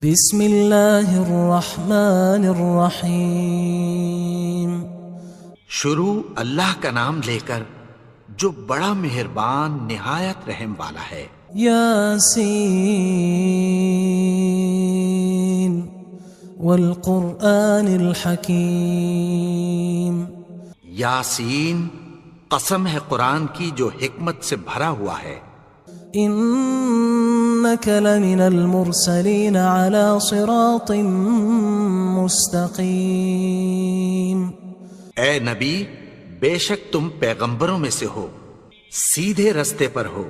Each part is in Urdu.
بسم اللہ الرحمن الرحیم۔ شروع اللہ کا نام لے کر جو بڑا مہربان نہایت رحم والا ہے۔ یاسین والقرآن الحکیم۔ یاسین، قسم ہے قرآن کی جو حکمت سے بھرا ہوا ہے۔ انک لمن المرسلین علی صراط مستقیم۔ اے نبی، بے شک تم پیغمبروں میں سے ہو، سیدھے رستے پر ہو۔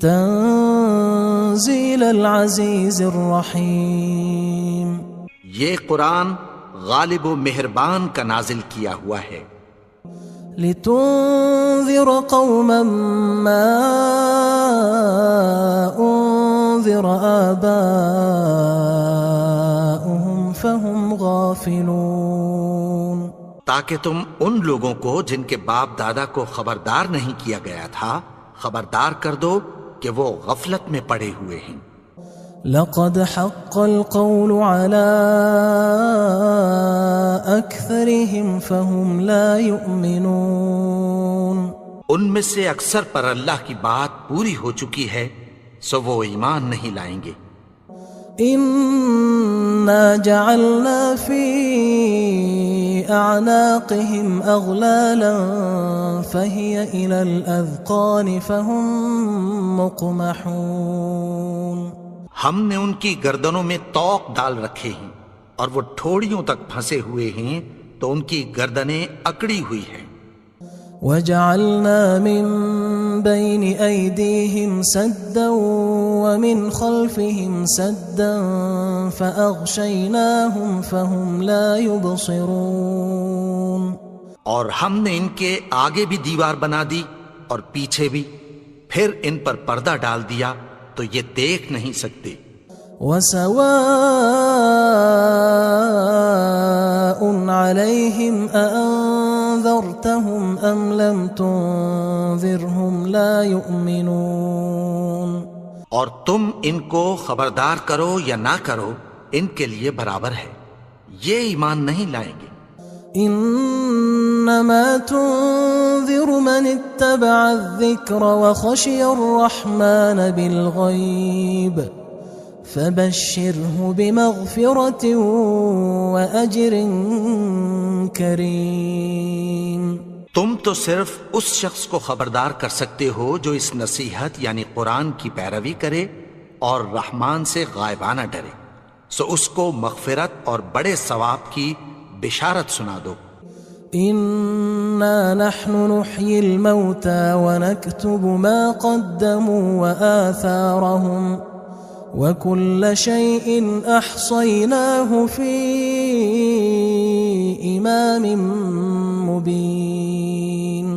تنزیل العزیز الرحیم۔ یہ قرآن غالب و مہربان کا نازل کیا ہوا ہے۔ لتنذر قوما ما انذر آباؤهم فهم غافلون۔ تاکہ تم ان لوگوں کو جن کے باپ دادا کو خبردار نہیں کیا گیا تھا خبردار کر دو کہ وہ غفلت میں پڑے ہوئے ہیں۔ لقد حق القول على أكثرهم فهم لا يؤمنون۔ ان میں سے اکثر پر اللہ کی بات پوری ہو چکی ہے سو وہ ایمان نہیں لائیں گے۔ إنا جعلنا في أعناقهم أغلالا فهي إلى الأذقان فهم مقمحون۔ ہم نے ان کی گردنوں میں طوق ڈال رکھے ہیں اور وہ ٹھوڑیوں تک پھنسے ہوئے ہیں تو ان کی گردنیں اکڑی ہوئی ہیں۔ وجعلنا من بين أيديهم سدا ومن خلفهم سدا فأغشيناهم فهم لا يبصرون۔ اور ہم نے ان کے آگے بھی دیوار بنا دی اور پیچھے بھی، پھر ان پر پردہ ڈال دیا تو یہ دیکھ نہیں سکتے۔ وسواء عليهم أأنذرتهم أم لم تنذرهم لا يؤمنون۔ اور تم ان کو خبردار کرو یا نہ کرو ان کے لیے برابر ہے، یہ ایمان نہیں لائیں گے۔ انما تنذر من اتبع الذکر وخشی الرحمن بالغیب فبشره بمغفرة وأجر کریم۔ تم تو صرف اس شخص کو خبردار کر سکتے ہو جو اس نصیحت یعنی قرآن کی پیروی کرے اور رحمان سے غائبانہ ڈرے، سو اس کو مغفرت اور بڑے ثواب کی بشارت سنا دو۔ انا نحن نحيي الموتى ونكتب ما قدموا وآثارهم وكل شيء احصيناه في امام مبين۔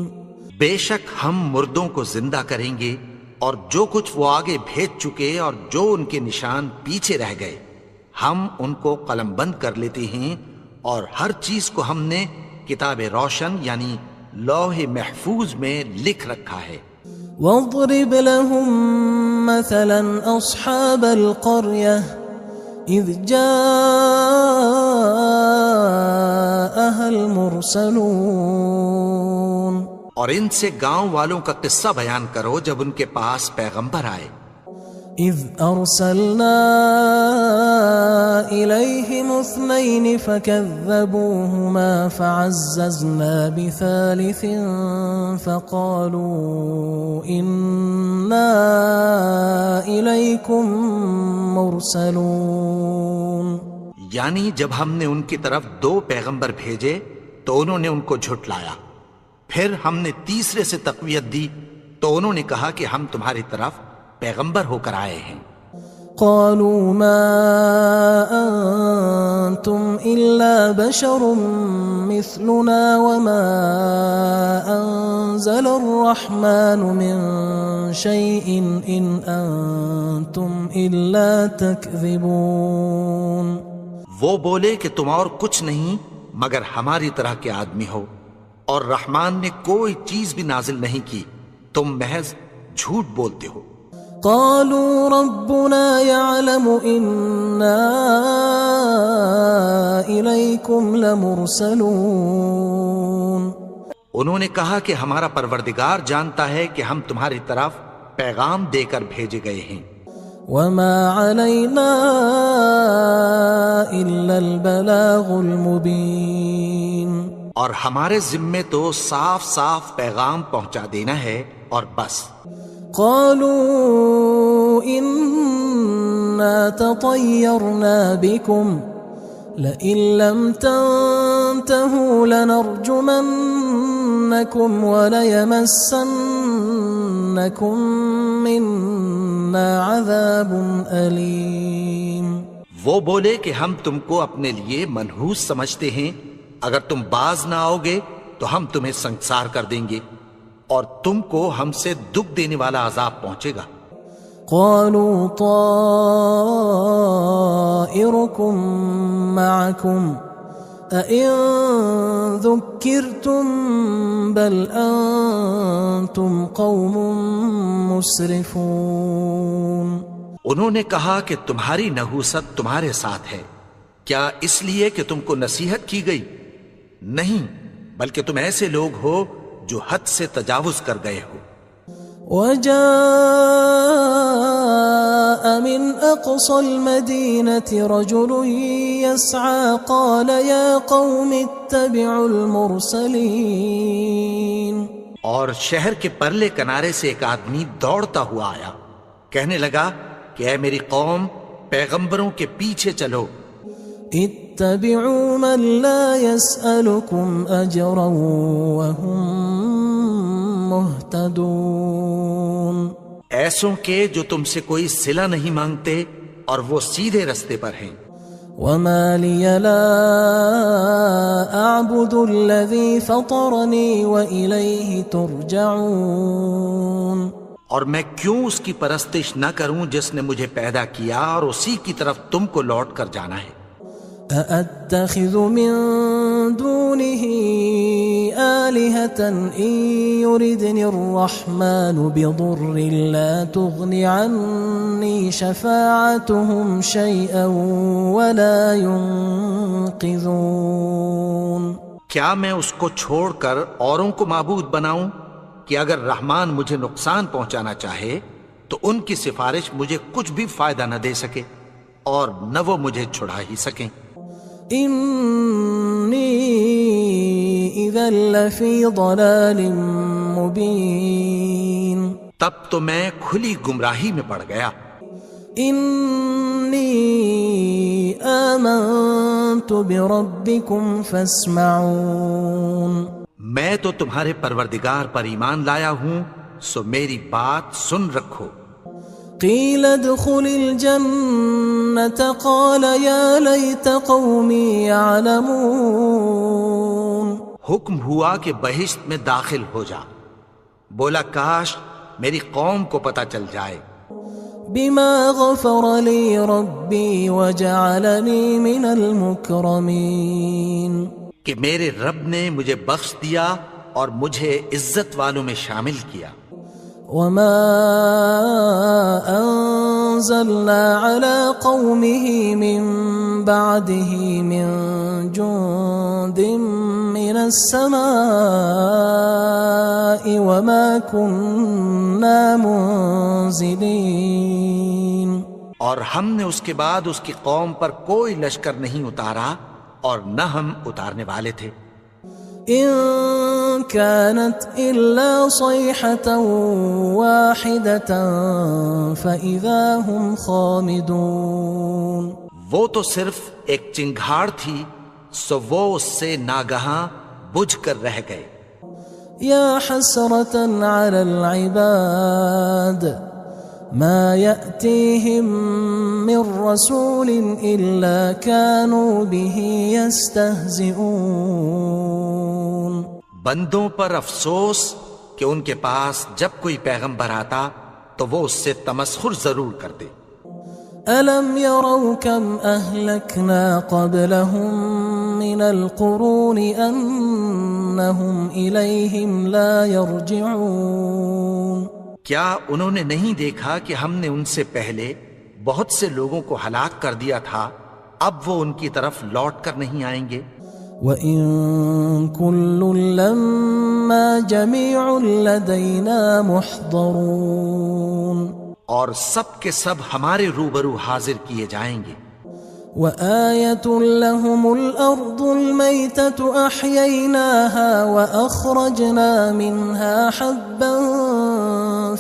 بے شک ہم مردوں کو زندہ کریں گے اور جو کچھ وہ آگے بھیج چکے اور جو ان کے نشان پیچھے رہ گئے ہم ان کو قلم بند کر لیتے ہیں، اور ہر چیز کو ہم نے کتاب روشن یعنی لوح محفوظ میں لکھ رکھا ہے۔ واضرب لهم مثلا اصحاب القرية اذ جاءها المرسلون۔ اور ان سے گاؤں والوں کا قصہ بیان کرو جب ان کے پاس پیغمبر آئے۔ اذ ارسلنا الیہم اثنین فکذبوہما فعززنا بثالث فقالوا انا الیکم مرسلون۔ یعنی جب ہم نے ان کی طرف 2 پیغمبر بھیجے تو انہوں نے ان کو جھٹلایا، پھر ہم نے تیسرے سے تقویت دی تو انہوں نے کہا کہ ہم تمہاری طرف پیغمبر ہو کر آئے ہیں۔ قالوا ما انتم الا بشر مثلنا وما انزل الرحمن من شيء ان انتم الا تكذبون۔ وہ بولے کہ تم اور کچھ نہیں مگر ہماری طرح کے آدمی ہو، اور رحمان نے کوئی چیز بھی نازل نہیں کی، تم محض جھوٹ بولتے ہو۔ قالوا ربنا يعلم إنا إليكم لمرسلون. انہوں نے کہا کہ ہمارا پروردگار جانتا ہے کہ ہم تمہاری طرف پیغام دے کر بھیجے گئے ہیں. وما علينا إلا البلاغ المبين. اور ہمارے ذمے تو صاف صاف پیغام پہنچا دینا ہے اور بس. قالوا إنا تطيرنا بكم لئن لم تنتهوا لنرجمنكم وليمسنكم منا عذاب أليم. وہ بولے کہ ہم تم کو اپنے لیے منحوس سمجھتے ہیں، اگر تم باز نہ آؤ گے تو ہم تمہیں سنسار کر دیں گے اور تم کو ہم سے دکھ دینے والا عذاب پہنچے گا. قالوا طائركم معكم أئن ذكرتم بل أنتم قوم مسرفون. انہوں نے کہا کہ تمہاری نحوست تمہارے ساتھ ہے، کیا اس لیے کہ تم کو نصیحت کی گئی؟ نہیں، بلکہ تم ایسے لوگ ہو جو حد سے تجاوز کر گئے ہو. وجاء من أقصى المدينة رجل يسعى قال يا قوم اتبعوا المرسلين. اور شہر کے پرلے کنارے سے ایک آدمی دوڑتا ہوا آیا، کہنے لگا کہ اے میری قوم، پیغمبروں کے پیچھے چلو. اتبعوا من لا يسألكم أجرا وهم مهتدون. ایسوں کے جو تم سے کوئی صلہ نہیں مانگتے اور وہ سیدھے رستے پر ہیں. وما لي لا أعبد الذي فطرني وإليه ترجعون. اور میں کیوں اس کی پرستش نہ کروں جس نے مجھے پیدا کیا اور اسی کی طرف تم کو لوٹ کر جانا ہے. أأتخذ من دونه آلهة إن يردني الرحمن بضر لا تغن عني شفاعتهم شيئا ولا ينقذون. کیا میں اس کو چھوڑ کر اوروں کو معبود بناؤں کہ اگر رحمان مجھے نقصان پہنچانا چاہے تو ان کی سفارش مجھے کچھ بھی فائدہ نہ دے سکے اور نہ وہ مجھے چھڑا ہی سکیں. إني إذا لفي ضلال مبين. تب تو میں کھلی گمراہی میں پڑ گیا. إني آمنت بربكم فاسمعون. میں تو تمہارے پروردگار پر ایمان لایا ہوں، سو میری بات سن رکھو. قيل ادخل الجنة قال يا ليت قومي يعلمون. حکم ہوا کہ بہشت میں داخل ہو جا. بولا کاش میری قوم کو پتہ چل جائے. بما غفر لي ربي وجعلني من المكرمين. کہ میرے رب نے مجھے بخش دیا اور مجھے عزت والوں میں شامل کیا. وما أنزلنا على قومه من بعده من جند من السماء وما كنا منزلين. اور ہم نے اس کے بعد اس کی قوم پر کوئی لشکر نہیں اتارا اور نہ ہم اتارنے والے تھے. إن كانت إلا صيحة واحدة فإذا هم خامدون. وہ تو صرف ایک چنگھاڑ تھی، سو وہ اس سے ناگہاں بجھ کر رہ گئے. يا حسرة على العباد ما يأتيهم من رسول إلا كانوا به يستهزئون. بندوں پر افسوس کہ ان کے پاس جب کوئی پیغمبر آتا تو وہ اس سے تمسخر ضرور کرتے. ألم يروا كم أهلكنا قبلهم من القرون أنهم إليهم لا يرجعون. کیا انہوں نے نہیں دیکھا کہ ہم نے ان سے پہلے بہت سے لوگوں کو ہلاک کر دیا تھا، اب وہ ان کی طرف لوٹ کر نہیں آئیں گے؟ وَإِن كُلٌّ لَمَّا جَمِيعٌ لَدَيْنَا مُحْضَرُونَ، اور سب کے سب ہمارے روبرو حاضر کیے جائیں گے۔ وَآيَةٌ لَهُمُ الْأَرْضُ الْمَيْتَةُ أَحْيَيْنَاهَا وَأَخْرَجْنَا مِنْهَا حَبًّا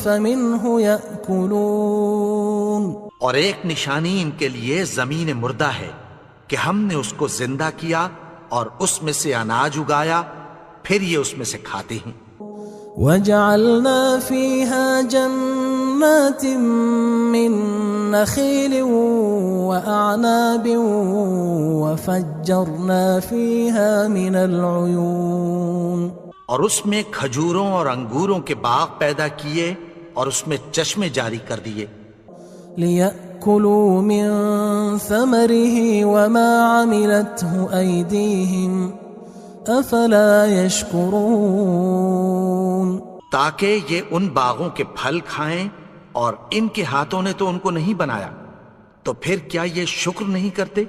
فَمِنْهُ يَأْكُلُونَ، اور ایک نشانی ان کے لیے زمین مردہ ہے کہ ہم نے اس کو زندہ کیا اور اس میں سے اناج اگایا، پھر یہ اس میں سے کھاتے ہیں۔ وَجَعَلْنَا فِيهَا جَنَّاتٍ مِّن نَخِيلٍ وَأَعْنَابٍ وَفَجَّرْنَا فِيهَا مِنَ الْعُيُونِ، اور اس میں کھجوروں اور انگوروں کے باغ پیدا کیے اور اس میں چشمے جاری کر دیے، لِيَأْكُلُوا مِن ثَمَرِهِ وَمَا عَمِلَتْهُ أَيْدِيهِمْ أَفَلَا يَشْكُرُونَ، تاکہ یہ ان باغوں کے پھل کھائیں، اور ان کے ہاتھوں نے تو ان کو نہیں بنایا، تو پھر کیا یہ شکر نہیں کرتے؟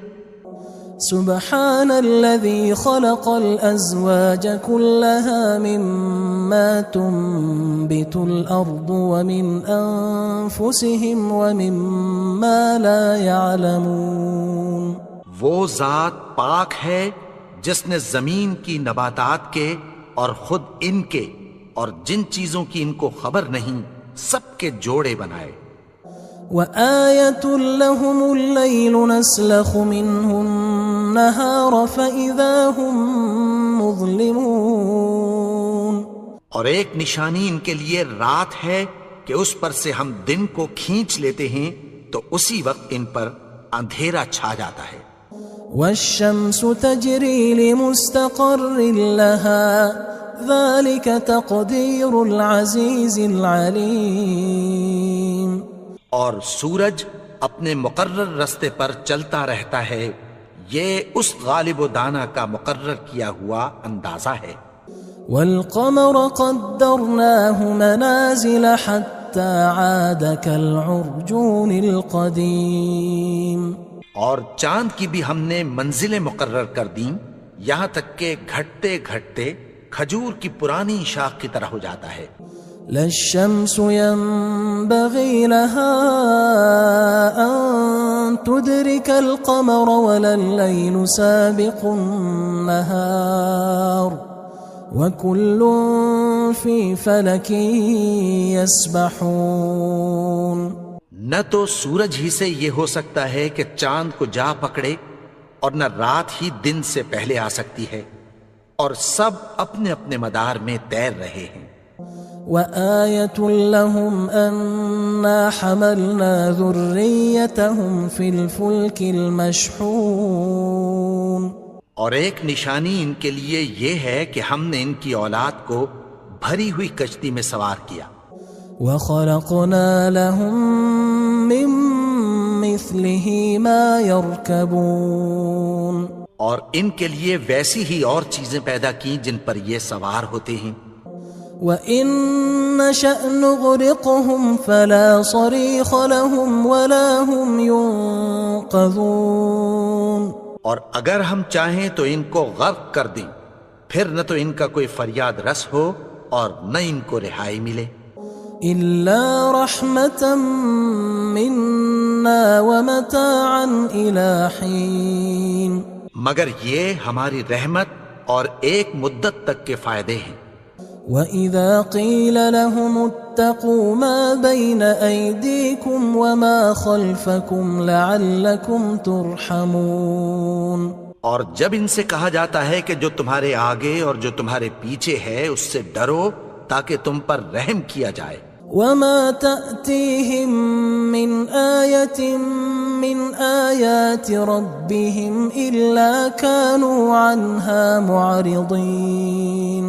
سبحان الذي خلق الأزواج كلها مما تنبت الأرض ومن أنفسهم ومما لا يعلمون، وہ ذات پاک ہے جس نے زمین کی نباتات کے اور خود ان کے اور جن چیزوں کی ان کو خبر نہیں سب کے جوڑے بنائے۔ وآية لهم الليل نسلخ منه النهار فإذا هم مظلمون، اور ایک نشانی ان کے لیے رات ہے کہ اس پر سے ہم دن کو کھینچ لیتے ہیں تو اسی وقت ان پر اندھیرا چھا جاتا ہے۔ والشمس تجري لمستقر لها ذلك تقدير العزيز العليم، اور سورج اپنے مقرر رستے پر چلتا رہتا ہے، یہ اس غالب و دانا کا مقرر کیا ہوا اندازہ ہے۔ والقمر قدرناه منازل حتى عاد كالعرجون القديم، اور چاند کی بھی ہم نے منزلیں مقرر کر دیں، یہاں تک کہ گھٹتے گھٹتے کھجور کی پرانی شاخ کی طرح ہو جاتا ہے۔ لا الشمس ينبغي لها أن تدرك القمر ولا الليل سابق النهار وكل في فلك يسبحون، نہ تو سورج ہی سے یہ ہو سکتا ہے کہ چاند کو جا پکڑے، اور نہ رات ہی دن سے پہلے آ سکتی ہے، اور سب اپنے اپنے مدار میں تیر رہے ہیں۔ وآية لهم أنا حملنا ذريتهم في الفلك المشحون، اور ایک نشانی ان کے لیے یہ ہے کہ ہم نے ان کی اولاد کو بھری ہوئی کشتی میں سوار کیا۔ وخلقنا لهم من مثله ما يركبون، اور ان کے لیے ویسی ہی اور چیزیں پیدا کی جن پر یہ سوار ہوتے ہیں۔ وَإِن نَّشَأْ نُغْرِقْهُمْ فَلَا صَرِيخَ لَهُمْ وَلَا هُمْ يُنقَذُونَ، اور اگر ہم چاہیں تو ان کو غرق کر دیں، پھر نہ تو ان کا کوئی فریاد رس ہو اور نہ ان کو رہائی ملے۔ إِلَّا رَحْمَةً مِنَّا وَمَتَاعًا إِلَى حِينٍ، مگر یہ ہماری رحمت اور ایک مدت تک کے فائدے ہیں۔ وَإِذَا قِيلَ لَهُمُ اتَّقُوا مَا بَيْنَ أَيْدِيكُمْ وَمَا خَلْفَكُمْ لَعَلَّكُمْ تُرْحَمُونَ، اور جب ان سے کہا جاتا ہے کہ جو تمہارے آگے اور جو تمہارے پیچھے ہے اس سے ڈرو تاکہ تم پر رحم کیا جائے۔ وَمَا تَأْتِيهِم مِّنْ آيَةٍ مِّنْ آيَاتِ رَبِّهِمْ إِلَّا كَانُوا عَنْهَا مُعْرِضِينَ،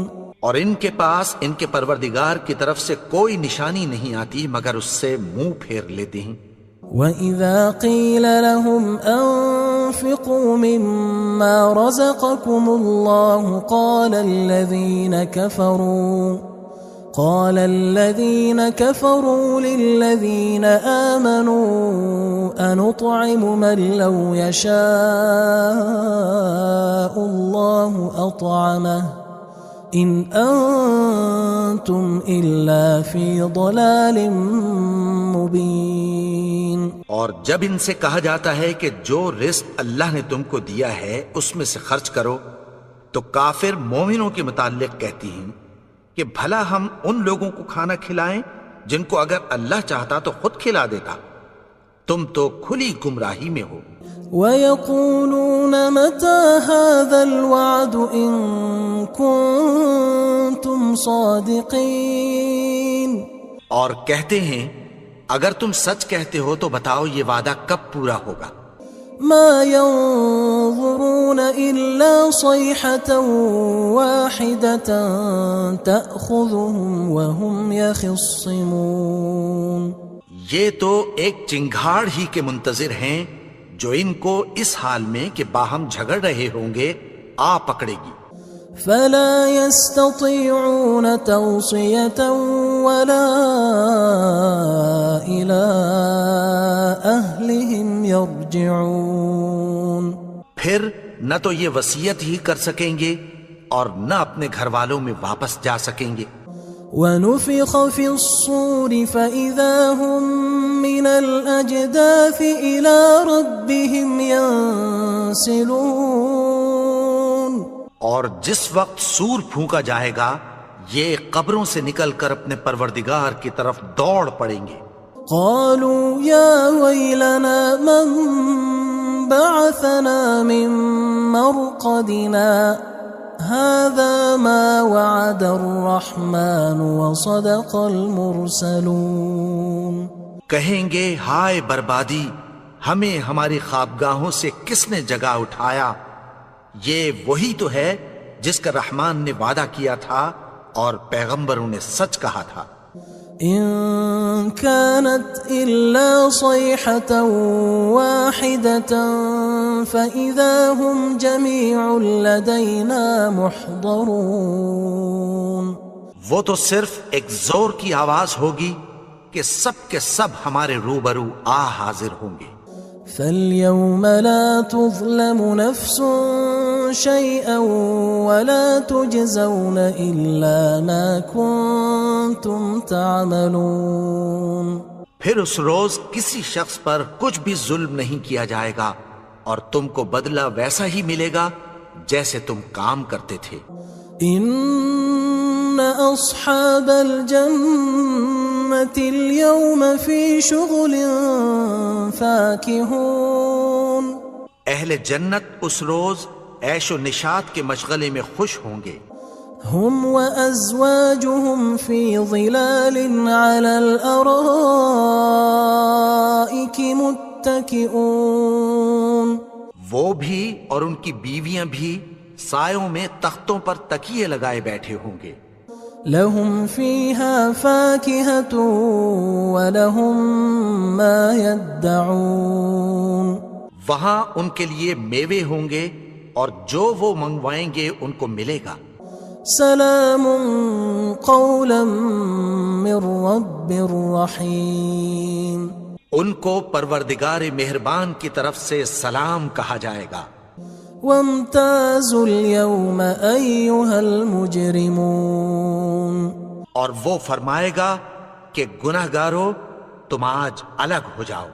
اور ان کے پاس ان کے پروردگار کی طرف سے کوئی نشانی نہیں آتی مگر اس سے منہ پھیر لیتے ہیں۔ وَإِذَا قِيلَ لَهُمْ أَنفِقُوا مِمَّا رَزَقَكُمُ اللَّهُ قَالَ قال الذين كفروا للذين آمنوا أنطعم من لو يشاء الله أطعمه إن أنتم إلا في ضلال مبين. اور جب ان سے کہا جاتا ہے کہ جو رزق اللہ نے تم کو دیا ہے اس میں سے خرچ کرو، تو کافر مومنوں کے متعلق کہتی ہیں کہ بھلا ہم ان لوگوں کو کھانا کھلائیں جن کو اگر اللہ چاہتا تو خود کھلا دیتا. تم تو کھلی گمراہی میں ہو. وَيَقُولُونَ مَتَى هَذَا الْوَعْدُ إِن كُنتُمْ صَادِقِينَ. اور کہتے ہیں اگر تم سچ کہتے ہو تو بتاؤ یہ وعدہ کب پورا ہوگا. مَا يَنظُرُونَ إِلَّا صَيْحَةً وَاحِدَةً تَأْخُذُهُمْ وَهُمْ يَخِصِّمُونَ. یہ تو ایک چنگھاڑ ہی کے منتظر ہیں جو ان کو اس حال میں کہ باہم جھگڑ رہے ہوں گے آ پکڑے گی. فلا يستطيعون توصية ولا إلى أهلهم يرجعون. پھر نہ تو یہ وصیت ہی کر سکیں گے اور نہ اپنے گھر والوں میں واپس جا سکیں گے. ونفخ في الصور فإذا هم من الأجداث إلى ربهم ينسلون. اور جس وقت سور پھونکا جائے گا یہ قبروں سے نکل کر اپنے پروردگار کی طرف دوڑ پڑیں گے. قالوا يا ويلنا من بعثنا من مرقدنا هذا ما وعد الرحمن وصدق المرسلون. کہیں گے ہائے بربادی، ہمیں ہماری خوابگاہوں سے کس نے جگا اٹھایا؟ یہ وہی تو ہے جس کا رحمان نے وعدہ کیا تھا اور پیغمبروں نے سچ کہا تھا. إن كانت إلا صيحة واحدة فإذا هم جميع لدينا محضرون. وہ تو صرف ایک زور کی آواز ہوگی کہ سب کے سب ہمارے روبرو آ حاضر ہوں گے. فاليوم لا تظلم نفس شيئا ولا تجزون إلا ما كنتم تعملون. پھر اس روز کسی شخص پر کچھ بھی ظلم نہیں کیا جائے گا اور تم کو بدلہ ویسا ہی ملے گا جیسے تم کام کرتے تھے. ان اصحاب الجنة اليوم في شغل فاكهون. اہل جنت اس روز عیش و نشاط کے مشغلے میں خوش ہوں گے. هم وأزواجهم في ظلال على الأرائك متكئون. وہ بھی اور ان کی بیویاں بھی سایوں میں تختوں پر تکیے لگائے بیٹھے ہوں گے. لهم فيها فاكهة ولهم ما يدعون. وہاں ان کے لیے میوے ہوں گے اور جو وہ منگوائیں گے ان کو ملے گا. سلام قولا من رب رحیم. ان کو پروردگار مہربان کی طرف سے سلام کہا جائے گا. وامتازوا اليوم أيها المجرمون. اور وہ فرمائے گا کہ گناہگارو تم آج الگ ہو جاؤ.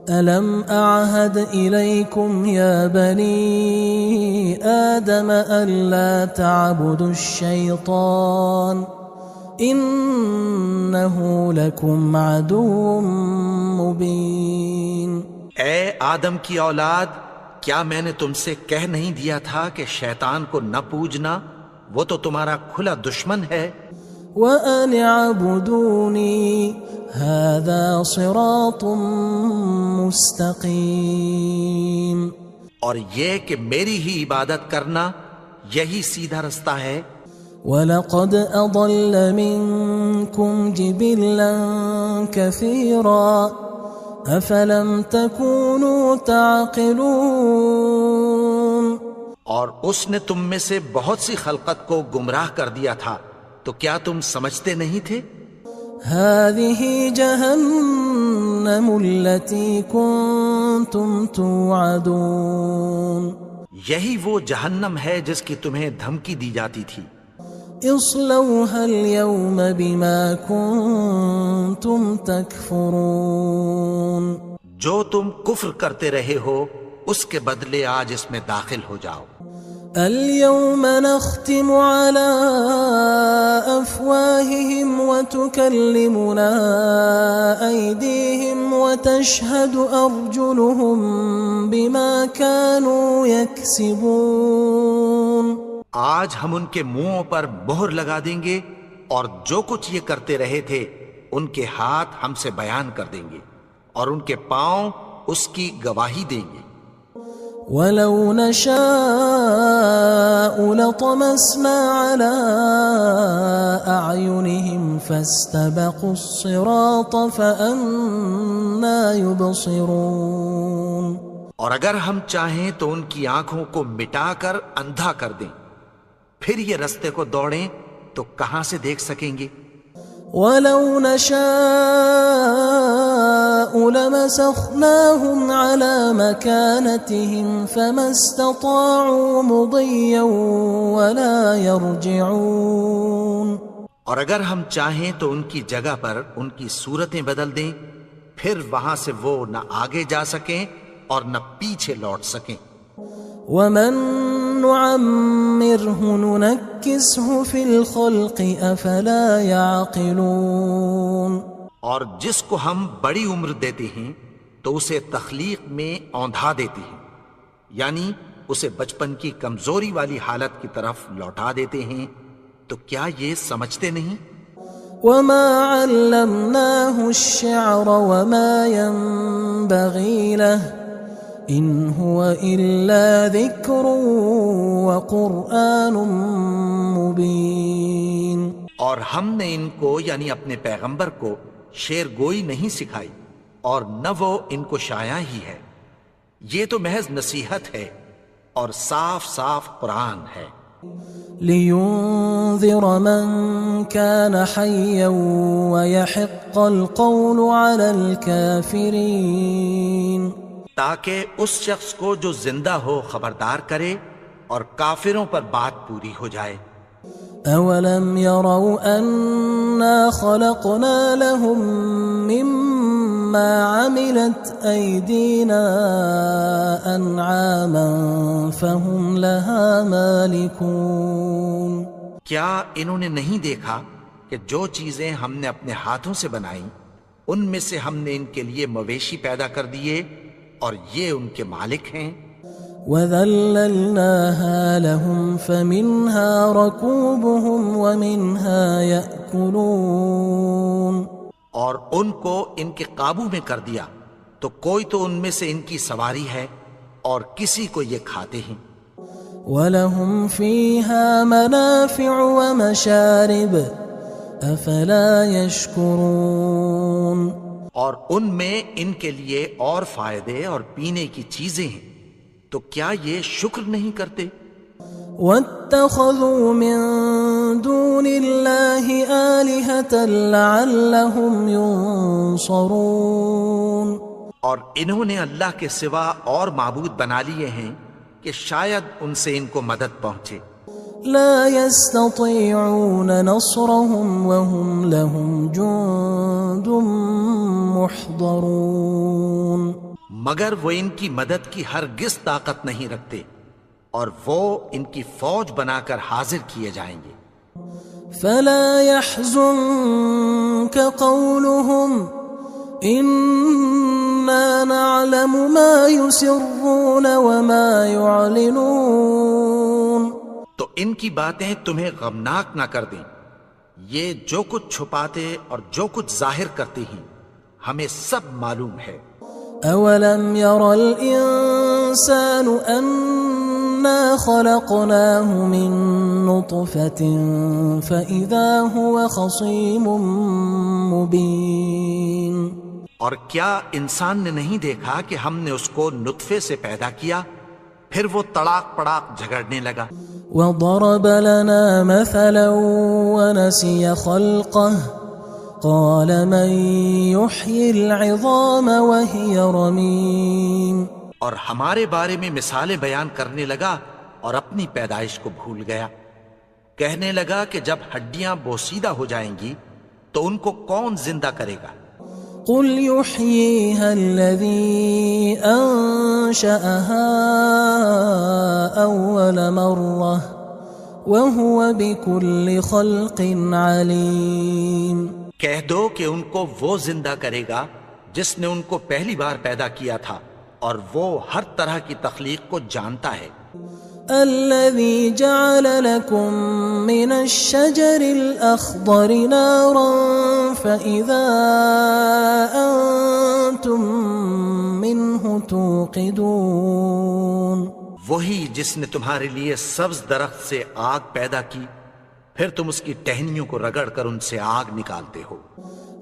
ألم أعهد إليكم يا بني آدم ألا تعبدوا الشيطان إنه لكم عدو مبين. اے آدم کی اولاد، کیا میں نے تم سے کہہ نہیں دیا تھا کہ شیطان کو نہ پوجنا، وہ تو تمہارا کھلا دشمن ہے. وَأَنِ اعْبُدُونِي هَذَا صِرَاطٌ مُسْتَقِيمٌ. اور یہ کہ میری ہی عبادت کرنا یہی سیدھا رستہ ہے. وَلَقَدْ أَضَلَّ مِنْكُمْ جِبِلًّا كَثِيرًا أَفَلَمْ تَكُونُوا تَعْقِلُونَ. اور اس نے تم میں سے بہت سی خلقت کو گمراہ کر دیا تھا، تو کیا تم سمجھتے نہیں تھے؟ هذه جهنم التي كنتم توعدون یہی وہ جہنم ہے جس کی تمہیں دھمکی دی جاتی تھی۔ اصلوها اليوم بما كنتم تكفرون جو تم کفر کرتے رہے ہو اس کے بدلے آج اس میں داخل ہو جاؤ۔ اليوم نختم على أفواههم وتكلمنا أيديهم وتشهد أرجلهم بما كانوا يكسبون آج ہم ان کے منہوں پر مہر لگا دیں گے اور جو کچھ یہ کرتے رہے تھے ان کے ہاتھ ہم سے بیان کر دیں گے اور ان کے پاؤں اس کی گواہی دیں گے۔ وَلَوْ نَشَاءُ لَطَمَسْنَا عَلَىٰ أَعْيُنِهِمْ فَاسْتَبَقُوا الصِّرَاطَ فَأَنَّىٰ يُبْصِرُونَ اور اگر ہم چاہیں تو ان کی آنکھوں کو مٹا کر اندھا کر دیں، پھر یہ رستے کو دوڑیں تو کہاں سے دیکھ سکیں گے؟ وَلَوْ نَشَاءُ لَمَسَخْنَاهُمْ عَلَىٰ مَكَانَتِهِمْ فَمَا اسْتَطَاعُوا مُضِيًّا وَلَا يَرْجِعُونَ اور اگر ہم چاہیں تو ان کی جگہ پر ان کی صورتیں بدل دیں، پھر وہاں سے وہ نہ آگے جا سکیں اور نہ پیچھے لوٹ سکیں۔ وَمَن نُعَمِّرْهُ نُنَكِّسْهُ فِي الْخَلْقِ أَفَلَا يَعْقِلُونَ اور جس کو ہم بڑی عمر دیتے ہیں تو اسے تخلیق میں اوندھا دیتے ہیں، یعنی اسے بچپن کی کمزوری والی حالت کی طرف لوٹا دیتے ہیں، تو کیا یہ سمجھتے نہیں؟ وَمَا عَلَّمْنَاهُ الشِّعْرَ وَمَا يَنبَغِي لَهُ إِنْ هُوَ إِلَّا ذِكْرٌ وَقُرْآنٌ مُبِينٌ اور ہم نے ان کو یعنی اپنے پیغمبر کو شعر گوئی نہیں سکھائی اور نہ وہ ان کو شایع ہی ہے، یہ تو محض نصیحت ہے اور صاف صاف قرآن ہے۔ لِيُنذِرَ مَن كَانَ حَيًّا وَيَحِقَّ الْقَوْلُ عَلَى الْكَافِرِينَ تاکہ اس شخص کو جو زندہ ہو خبردار کرے اور کافروں پر بات پوری ہو جائے۔ أَوَلَمْ يَرَوْا أَنَّا خَلَقْنَا لَهُم مِّمَّا عَمِلَتْ أَيْدِينَا أَنْعَامًا فَهُمْ لَهَا مَالِكُونَ کیا انہوں نے نہیں دیکھا کہ جو چیزیں ہم نے اپنے ہاتھوں سے بنائیں ان میں سے ہم نے ان کے لیے مویشی پیدا کر دیے اور یہ ان کے مالک ہیں۔ وَذَلَّلْنَاهَا لَهُمْ فَمِنْهَا رَكُوبُهُمْ وَمِنْهَا يَأْكُلُونَ اور ان کو ان کے قابو میں کر دیا تو کوئی تو ان میں سے ان کی سواری ہے اور کسی کو یہ کھاتے ہیں۔ وَلَهُمْ فِيهَا مَنَافِعُ وَمَشَارِبُ أَفَلَا يَشْكُرُونَ اور ان میں ان کے لیے اور فائدے اور پینے کی چیزیں ہیں، تو کیا یہ شکر نہیں کرتے؟ وَاتَّخَذُوا مِن دُونِ اللَّهِ آلِهَةً لَعَلَّهُمْ يُنصَرُونَ اور انہوں نے اللہ کے سوا اور معبود بنا لیے ہیں کہ شاید ان سے ان کو مدد پہنچے۔ لا يستطيعون نصرهم وهم لهم جند محضرون مگر وہ ان کی مدد کی ہرگز طاقت نہیں رکھتے اور وہ ان کی فوج بنا کر حاضر کیے جائیں گے۔ فلا يحزنك قولهم إنا نعلم ما يسرون وما يعلنون تو ان کی باتیں تمہیں غمناک نہ کر دیں، یہ جو کچھ چھپاتے اور جو کچھ ظاہر کرتے ہیں ہمیں سب معلوم ہے۔ أولم ير الإنسان أنا خلقناه من نطفة فإذا هو خصيم مبين اور کیا انسان نے نہیں دیکھا کہ ہم نے اس کو نطفے سے پیدا کیا، پھر وہ تڑاک پڑاک جھگڑنے لگا۔ وضرب لنا مثلا ونسي خلقه قال من يحيي العظام وهي رميم. اور ہمارے بارے میں مثالیں بیان کرنے لگا اور اپنی پیدائش کو بھول گیا. کہنے لگا کہ جب ہڈیاں بوسیدہ ہو جائیں گی تو ان کو کون زندہ کرے گا؟ قل يحييها الذي أنشأها أول مرة وهو بكل خلق عليم. کہہ دو کہ ان کو وہ زندہ کرے گا جس نے ان کو پہلی بار پیدا کیا تھا اور وہ ہر طرح کی تخلیق کو جانتا ہے. الذي جعل لكم من الشجر الأخضر نارا فإذا أنتم منه توقدون. وہی جس نے تمہارے لیے سبز درخت سے آگ پیدا کی پھر تم اس کی ٹہنیوں کو رگڑ کر ان سے آگ نکالتے ہو.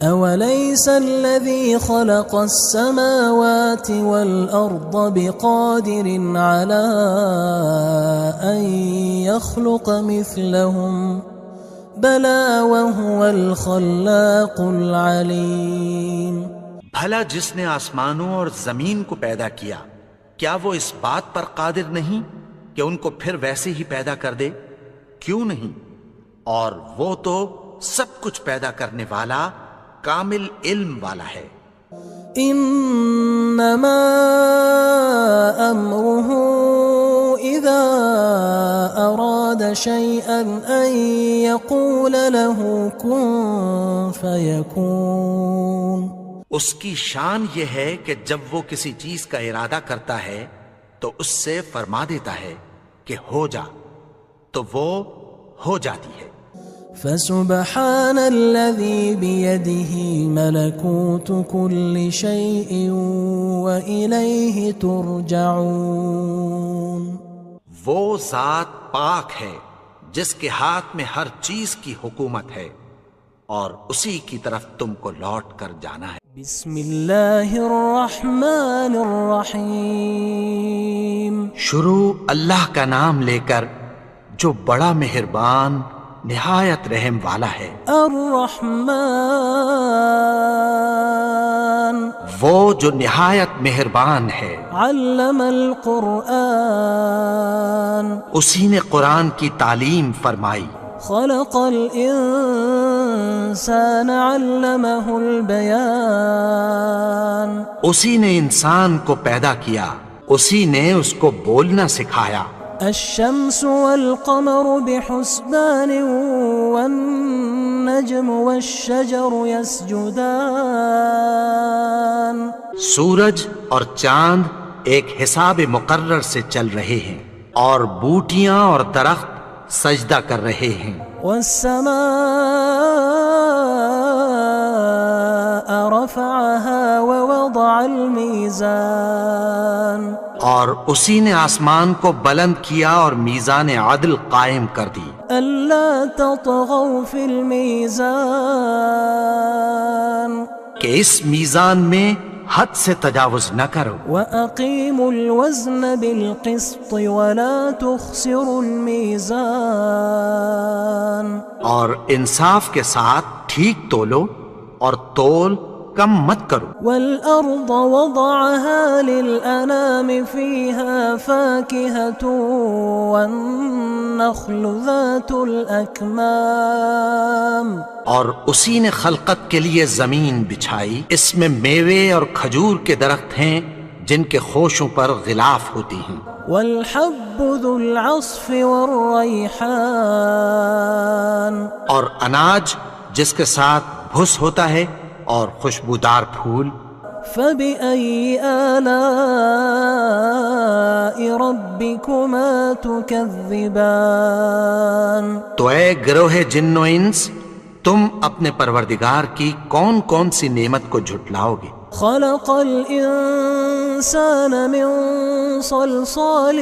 أوليس الذي خلق السماوات والأرض بقادر على أن يخلق مثلهم بلى وهو الخلاق العليم. بھلا جس نے آسمانوں اور زمین کو پیدا کیا کیا وہ اس بات پر قادر نہیں کہ ان کو پھر ویسے ہی پیدا کر دے؟ کیوں نہیں؟ اور وہ تو سب کچھ پیدا کرنے والا کامل علم والا ہے. انما امره اذا اراد شيئا ان يقول له كن فيكون. اس کی شان یہ ہے کہ جب وہ کسی چیز کا ارادہ کرتا ہے تو اس سے فرما دیتا ہے کہ ہو جا تو وہ ہو جاتی ہے. فسبحان الذي بيده ملكوت كل شيء وإليه ترجعون. وہ ذات پاک ہے جس کے ہاتھ میں ہر چیز کی حکومت ہے اور اسی کی طرف تم کو لوٹ کر جانا ہے. بسم اللہ الرحمن الرحیم. شروع اللہ کا نام لے کر جو بڑا مہربان نہایت رحم والا ہے. الرحمن وہ جو نہایت مہربان ہے. علم القرآن اسی نے قرآن کی تعلیم فرمائی. خلق الانسان علمہ البیان اسی نے انسان کو پیدا کیا اسی نے اس کو بولنا سکھایا. الشمس والقمر بحسبان والنجم والشجر يسجدان. سورج اور چاند ایک حساب مقرر سے چل رہے ہیں اور بوٹیاں اور درخت سجدہ کر رہے ہیں. والسماء رفعها ووضع الميزان اور اسی نے آسمان کو بلند کیا اور میزان عدل قائم کر دی. ألا تطغوا في الميزان کہ اس میزان میں حد سے تجاوز نہ کرو. وأقيموا الوزن بالقسط ولا تخسروا الميزان اور انصاف کے ساتھ ٹھیک تولو اور تول کم مت کرو. والأرض وضعها للأنام فيها فاكهة والنخل ذات الأكمام اور اسی نے خلقت کے لیے زمین بچھائی اس میں میوے اور کھجور کے درخت ہیں جن کے خوشوں پر غلاف ہوتی ہیں. والحب ذو العصف والريحان اور اناج جس کے ساتھ بھس ہوتا ہے اور خوشبودار پھول. فبأي آلاء ربكما تكذبان. تو اے گروہ جن و انس تم اپنے پروردگار کی کون کون سی نعمت کو جھٹلاؤ گے؟ خلق الإنسان من صلصال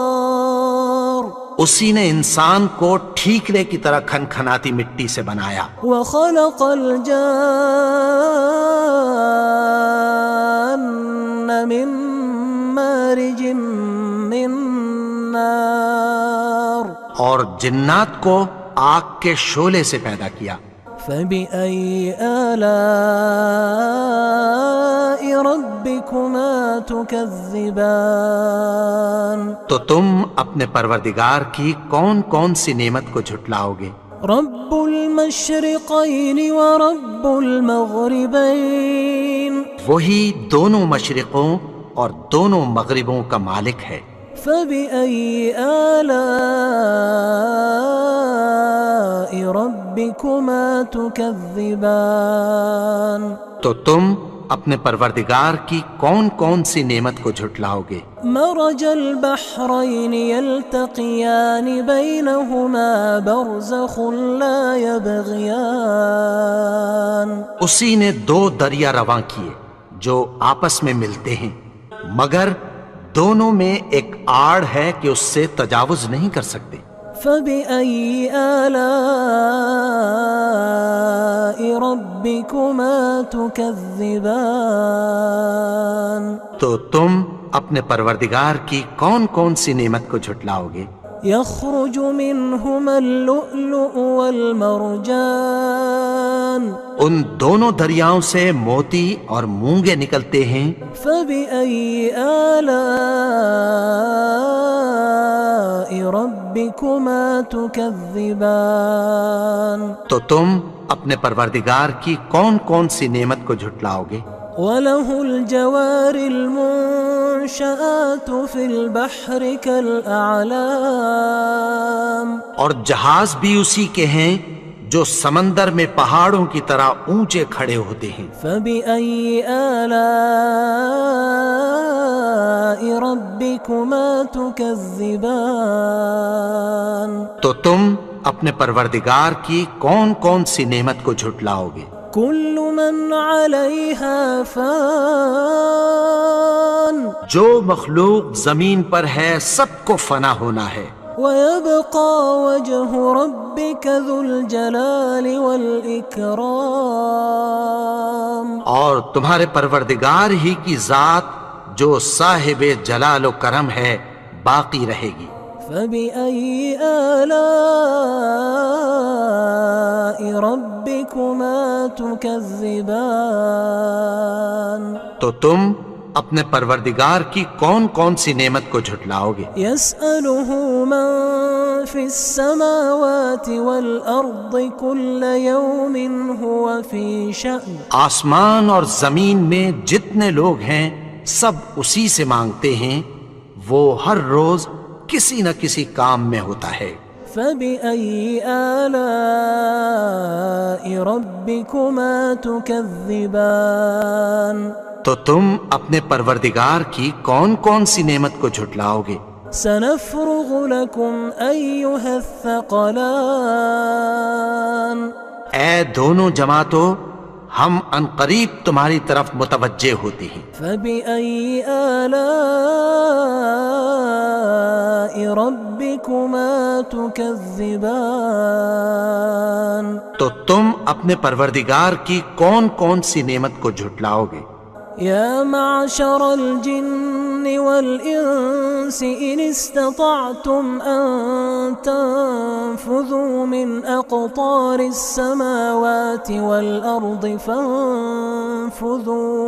كالفخار اسی نے انسان کو ٹھیکرے کی طرح کھنکھناتی مٹی سے بنایا. وخلق الجان من مارج من نار اور جنات کو آگ کے شعلے سے پیدا کیا. فبأي آلاء ربكما تكذبان تو تم اپنے پروردگار کی کون کون سی نعمت کو جھٹلاؤ گے؟ رب المشرقين ورب المغربين وہی دونوں مشرقوں اور دونوں مغربوں کا مالک ہے. فبأي آلاء ربكما تكذبان تو تم اپنے پروردگار کی کون کون سی نعمت کو جھٹلاؤ گے؟ مرج البحرين يلتقيان بينهما برزخ لا يبغيان اسی نے دو دریا رواں کیے جو آپس میں ملتے ہیں، مگر دونوں میں ایک آڑ ہے کہ اس سے تجاوز نہیں کر سکتے. فبأي آلاء ربكما تكذبان تو تم اپنے پروردگار کی کون کون سی نعمت کو جھٹلاؤ گے؟ يخرج منهما اللؤلؤ والمرجان ان دونوں دریاؤں سے موتی اور مونگے نکلتے ہیں. فبأي آلاء ربكما تكذبان تو تم اپنے پروردگار کی کون کون سی نعمت کو جھٹلاؤ گے؟ وله الجوار المنشآت في البحر كالأعلام اور جہاز بھی اسی کے ہیں جو سمندر میں پہاڑوں کی طرح اونچے کھڑے ہوتے ہیں. فبأي آلاء ربكما تكذبان تو تم اپنے پروردگار کی کون کون سی نعمت کو جھٹلاؤ گے؟ كل من عليها فان جو مخلوق زمین پر ہے سب کو فنا ہونا ہے، ويبقى وجه ربك ذو الجلال والإكرام اور تمہارے پروردگار ہی کی ذات جو صاحب جلال و کرم ہے باقی رہے گی. فبأي آلاء ربكما تكذبان تو تم اپنے پروردگار کی کون کون سی نعمت کو جھٹلاؤ گے؟ يسأله من في السماوات والأرض كل يوم هو في شأن آسمان اور زمین میں جتنے لوگ ہیں سب اسی سے مانگتے ہیں، وہ ہر روز کسی نہ کسی کام میں ہوتا ہے. فبأي آلاء ربكما تكذبان تو تم اپنے پروردگار کی کون کون سی نعمت کو جھٹلاؤ گے؟ سنفرغ لكم أيها الثقلان اے دونوں جماعتوں، ہم عنقریب تمہاری طرف متوجہ ہوتے ہیں. فبأي آلاء ربكما تكذبان تو تم اپنے پروردگار کی کون کون سی نعمت کو جھٹلاؤ گے؟ يا معشر الجن والإنس إن استطعتم أن تنفذوا من أقطار السماوات والأرض فانفذوا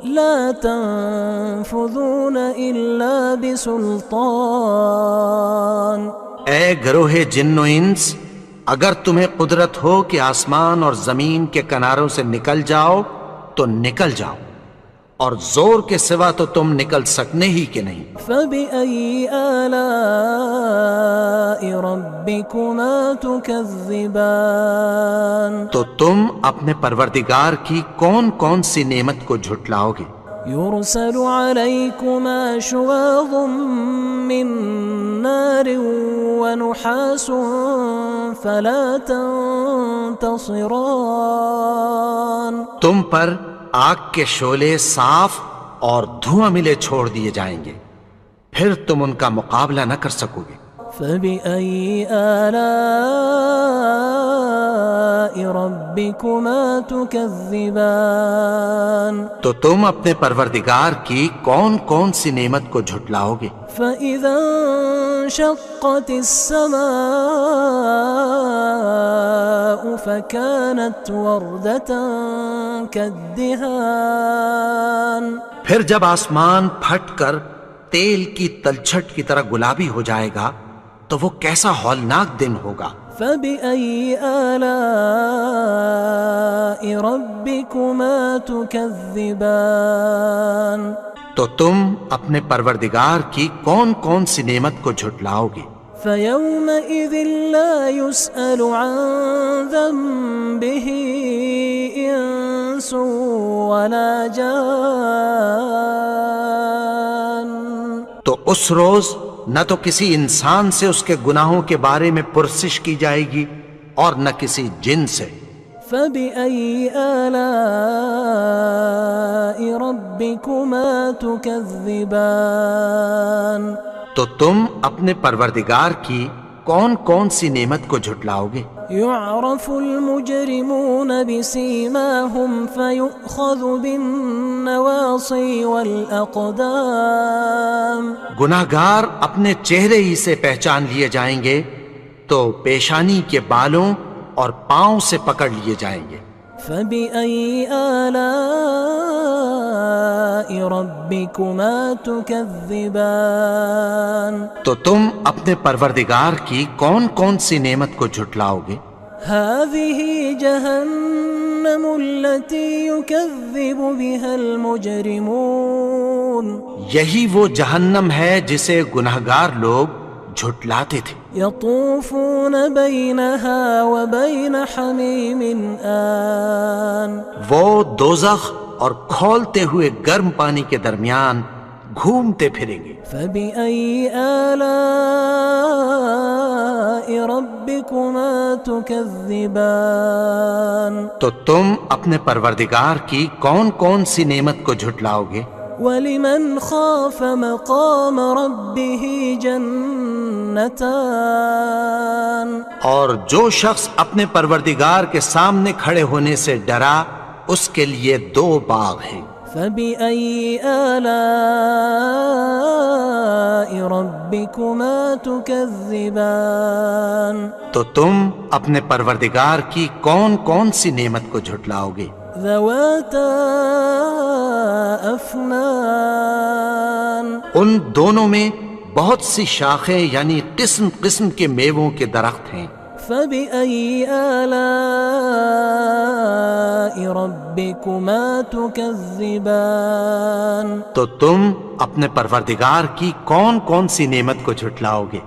لا تنفذون إلا بسلطان. اے گروہ جن و انس، اگر تمہیں قدرت ہو کہ آسمان اور زمین کے کناروں سے نکل جاؤ تو نکل جاؤ، اور زور کے سوا تو تم نکل سکنے ہی کے نہیں. فبأي آلاء ربكما تكذبان تو تم اپنے پروردگار کی کون کون سی نعمت کو جھٹلاؤ گے؟ يرسل عليكما شواظ من نار ونحاس فلا تنتصران. تم پر آگ کے شعلے صاف اور دھواں ملے چھوڑ دیے جائیں گے، پھر تم ان کا مقابلہ نہ کر سکو گے. فبأي آلاء ربكما تكذبان تو تم اپنے پروردگار کی کون کون سی نعمت کو جھٹلاؤ گے؟ فإذا انشقت السماء فكانت وردة كالدهان پھر جب آسمان پھٹ کر تیل کی تلچھٹ کی طرح گلابی ہو جائے گا تو وہ کیسا ہولناک دن ہوگا۔ فبأي آلاء ربكما تكذبان تو تم اپنے پروردگار کی کون کون سی نعمت کو جھٹلاؤ گے؟ فيومئذ لا يسأل عن ذنبه إنس ولا جان تو اس روز نہ تو کسی انسان سے اس کے گناہوں کے بارے میں پرسش کی جائے گی اور نہ کسی جن سے۔ فبأي آلاء ربكما تكذبان تو تم اپنے پروردگار کی کون کون سی نعمت کو جھٹلاؤ گے؟ يعرف المجرمون بسيماهم فيؤخذ بالنواصي والأقدام گناہگار اپنے چہرے ہی سے پہچان لیے جائیں گے تو پیشانی کے بالوں اور پاؤں سے پکڑ لیے جائیں گے۔ فبأي آلاء ربكما تكذبان تو تم اپنے پروردگار کی کون کون سی نعمت کو جھٹلاؤ گے؟ هذه جهنم التي يكذب بها المجرمون یہی وہ جہنم ہے جسے گناہگار لوگ جھٹلاتے تھے۔ يطوفون بينها وبين حميم آن وہ دوزخ اور کھولتے ہوئے گرم پانی کے درمیان گھومتے پھریں گے۔ فبأي آلاء ربكما تكذبان تو تم اپنے پروردگار کی کون کون سی نعمت کو جھٹلاؤ گے؟ ولمن خاف مقام ربه جنتان اور جو شخص اپنے پروردگار کے سامنے کھڑے ہونے سے ڈرا اس کے لیے دو باغ ہیں۔ فبأي آلاء ربكما تكذبان تو تم اپنے پروردگار کی کون کون سی نعمت کو جھٹلاؤ گے؟ ذواتا افنان ان دونوں میں بہت سی شاخیں یعنی قسم قسم کے میووں کے درخت ہیں۔ فبأي آلاء ربكما تكذبان تو تم اپنے پروردگار کی کون کون سی نعمت کو جھٹلاؤ گے؟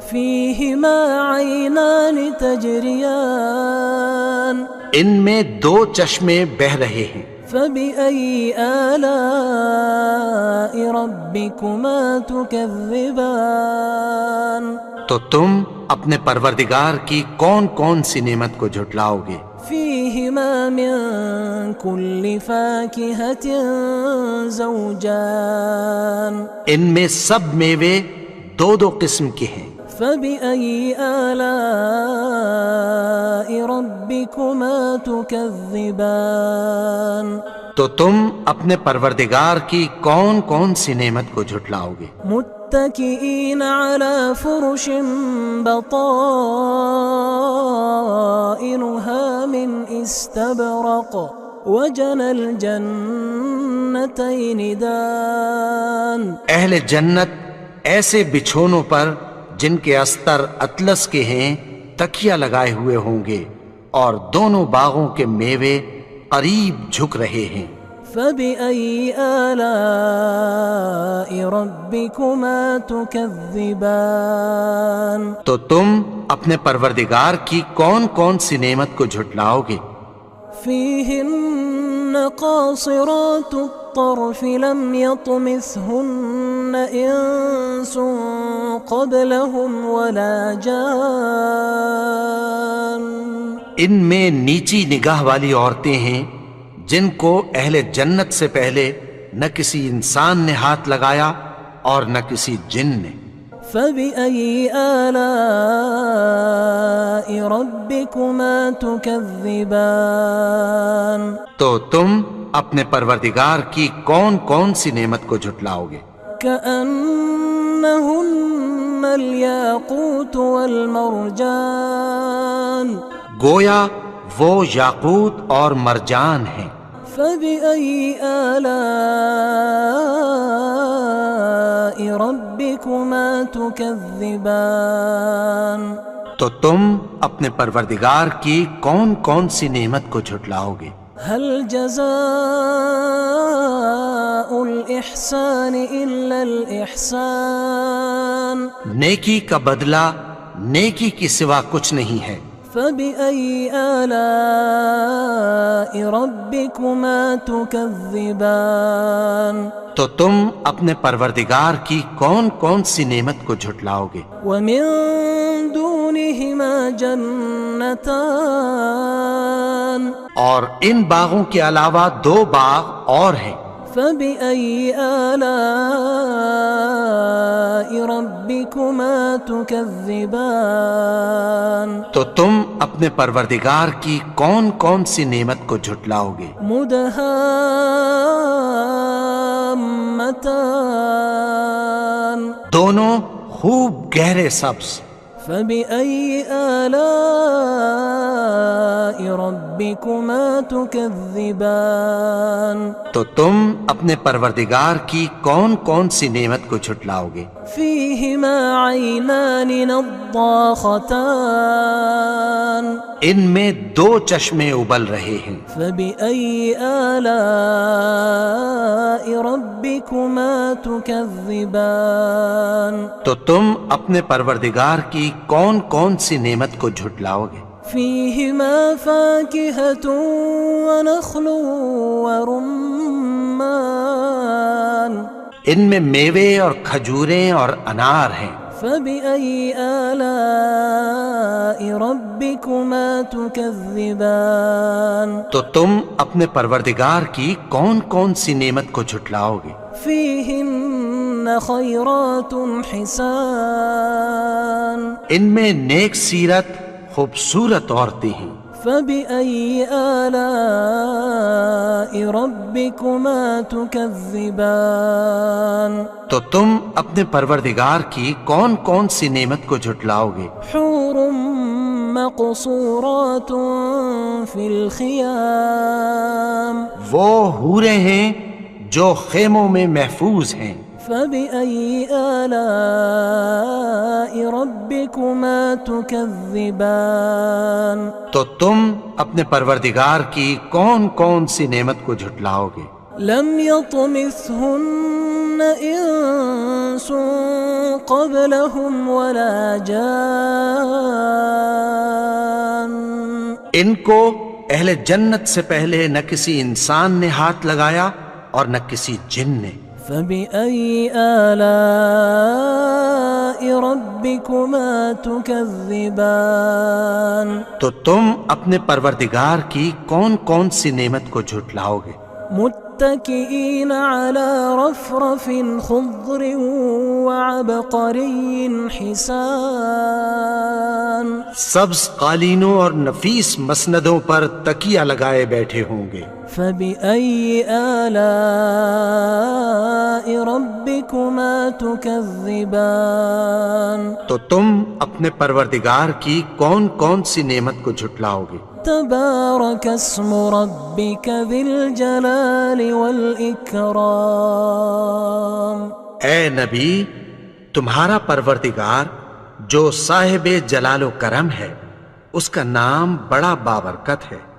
فيهما عينان تجريان ان میں دو چشمے بہہ رہے ہیں۔ فبأي آلاء ربكما تكذبان تو تم اپنے پروردگار کی کون کون سی نعمت کو جھٹلاؤ گے؟ فيهما من كل فاكهة زوجان ان میں سب میوے دو دو قسم کے ہیں۔ فبأي آلاء ربكما تكذبان تو تم اپنے پروردگار کی کون کون سی نعمت کو جھٹلاؤ گے؟ متكئين على فرش بطائنها من استبرق وجنى الجنتين دان اہل جنت ایسے بچھونوں پر جن کے استر اطلس کے ہیں تکیہ لگائے ہوئے ہوں گے اور دونوں باغوں کے میوے قریب جھک رہے ہیں۔ فبأي آلاء ربكما تكذبان تو تم اپنے پروردگار کی کون کون سی نعمت کو جھٹلاؤ گے؟ فيهن قاصرات الطرف لم يطمثهن إنس قبلهم ولا جان ان میں نیچی نگاہ والی عورتیں ہیں جن کو اہل جنت سے پہلے نہ کسی انسان نے ہاتھ لگایا اور نہ کسی جن نے۔ فبأي آلاء ربكما تكذبان تو تم اپنے پروردگار کی کون کون سی نعمت کو جھٹلاؤ گے؟ كأنهن الياقوت والمرجان گویا وہ یاقوت اور مرجان ہیں۔ فبأي آلاء ربكما تكذبان تو تم اپنے پروردگار کی کون کون سی نعمت کو جھٹلاؤ گے؟ هل جزاء الإحسان إلا الإحسان نیکی کا بدلہ نیکی کی سوا کچھ نہیں ہے۔ فبأي آلاء ربكما تكذبان تو تم اپنے پروردگار کی کون کون سی نعمت کو جھٹلاؤ گے؟ ومن دونهما جنتان اور ان باغوں کے علاوہ دو باغ اور ہیں۔ فبأي آلاء ربكما تكذبان تو تم اپنے پروردگار کی کون کون سی نعمت کو جھٹلاؤ گے؟ مدهامتان دونوں خوب گہرے سبز۔ فبأي آلاء ربكما تكذبان تو تم اپنے پروردگار کی کون کون سی نعمت کو جھٹلاؤ گے؟ فيهما عينان نضاختان ان میں دو چشمے ابل رہے ہیں۔ فبأي آلاء ربكما تكذبان تو تم اپنے پروردگار کی کون کون سی نعمت کو جھٹلاؤ گے؟ فيهما فاكهة ونخل ورمان ان میں میوے اور کھجوریں اور انار ہیں۔ فبأي آلاء ربكما تكذبان تو تم اپنے پروردگار کی کون کون سی نعمت کو جھٹلاؤ گے؟ فيهن خيرات حسان ان میں نیک سیرت خوبصورت عورتیں ہیں۔ فبأي آلاء ربكما تكذبان تو تم اپنے پروردگار کی کون کون سی نعمت کو جھٹلاؤ گے؟ حور مقصورات في الخيام وہ حوریں ہیں جو خیموں میں محفوظ ہیں۔ فبأي آلاء ربكما تكذبان تو تم اپنے پروردگار کی کون کون سی نعمت کو جھٹلاؤ گے؟ لم يطمثهن إنس قبلهم ولا جان ان کو اہل جنت سے پہلے نہ کسی انسان نے ہاتھ لگایا اور نہ کسی جن نے۔ فبأي آلاء ربكما تكذبان تو تم اپنے پروردگار کی کون کون سی نعمت کو جھٹلاؤ گے؟ متكئين على رفرف خضر وعبقري حسان سبز قالینوں اور نفیس مسندوں پر تکیہ لگائے بیٹھے ہوں گے۔ فبأي آلاء ربكما تكذبان تو تم اپنے پروردگار کی کون کون سی نعمت کو جھٹلاؤ گے؟ تبارك اسم ربك ذي الجلال والإكرام اے نبی، تمہارا پروردگار جو صاحب جلال و کرم ہے، اس کا نام بڑا بابرکت ہے۔